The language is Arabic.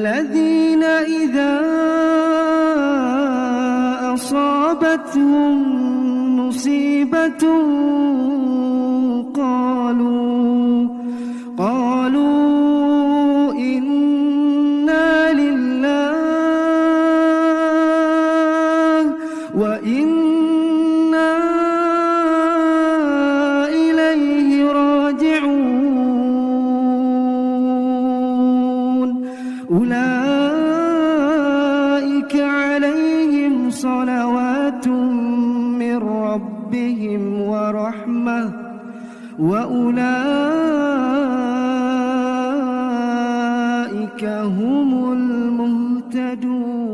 الذين إذا أصابتهم مصيبة قالوا إنا لله وإنا إليه راجعون أولئك عليهم صلوات من ربهم ورحمة وأولئك هم المهتدون.